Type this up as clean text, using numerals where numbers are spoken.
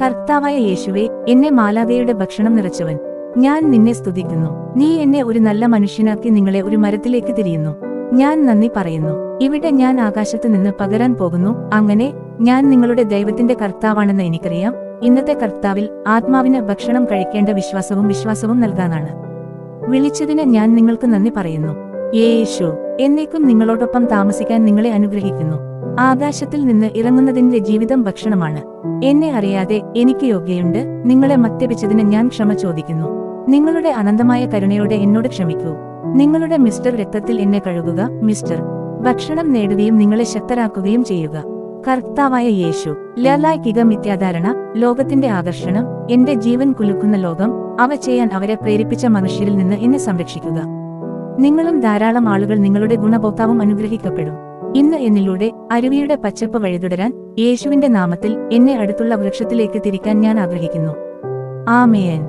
കർത്താവായ യേശുവേ, എന്നെ മാലാഖയുടെ ഭക്ഷണം നിറച്ചവൻ, ഞാൻ നിന്നെ സ്തുതിക്കുന്നു. നീ എന്നെ ഒരു നല്ല മനുഷ്യനാക്കി നിങ്ങളെ ഒരു മരത്തിലേക്ക് തിരിയുന്നു. ഞാൻ നന്ദി പറയുന്നു. ഇവിടെ ഞാൻ ആകാശത്ത് നിന്ന് പകരാൻ പോകുന്നു. അങ്ങനെ ഞാൻ നിങ്ങളുടെ ദൈവത്തിന്റെ കർത്താവാണെന്ന് എനിക്കറിയാം. ഇന്നത്തെ കർത്താവിൽ ആത്മാവിന് ഭക്ഷണം കഴിക്കേണ്ട വിശ്വാസവും നൽകാനാണ് വിളിച്ചതിന് ഞാൻ നിങ്ങൾക്ക് നന്ദി പറയുന്നു. യേശു എന്നേക്കും നിങ്ങളോടൊപ്പം താമസിക്കാൻ നിങ്ങളെ അനുഗ്രഹിക്കുന്നു. ആകാശത്തിൽ നിന്ന് ഇറങ്ങുന്നതിന്റെ ജീവിതം ഭക്ഷണമാണ്. എന്നെ അറിയാതെ എനിക്ക് യോഗ്യയുണ്ട്. നിങ്ങളെ മദ്യപിച്ചതിന് ഞാൻ ക്ഷമ ചോദിക്കുന്നു. നിങ്ങളുടെ അനന്തമായ കരുണയോടെ എന്നോട് ക്ഷമിക്കൂ. നിങ്ങളുടെ മിസ്റ്റർ രക്തത്തിൽ എന്നെ കഴുകുക. മിസ്റ്റർ ഭക്ഷണം നേടുകയും നിങ്ങളെ ശക്തരാക്കുകയും ചെയ്യുക. കർത്താവായ യേശു. ലൈംഗിക മിഥ്യാധാരണ, ലോകത്തിന്റെ ആകർഷണം, എന്റെ ജീവൻ കുലുക്കുന്ന ലോകം, അവ ചെയ്യാൻ അവരെ പ്രേരിപ്പിച്ച മനുഷ്യരിൽ നിന്ന് എന്നെ സംരക്ഷിക്കുക. നിങ്ങളും ധാരാളം ആളുകൾ നിങ്ങളുടെ ഗുണഭോക്താവും അനുഗ്രഹിക്കപ്പെടും. ഇന്ന് എന്നിലൂടെ അരുവിയുടെ പച്ചപ്പ് വഴിതുടരാൻ യേശുവിന്റെ നാമത്തിൽ എന്നെ അടുത്തുള്ള വൃക്ഷത്തിലേക്ക് തിരിക്കാൻ ഞാൻ ആഗ്രഹിക്കുന്നു. ആമേൻ.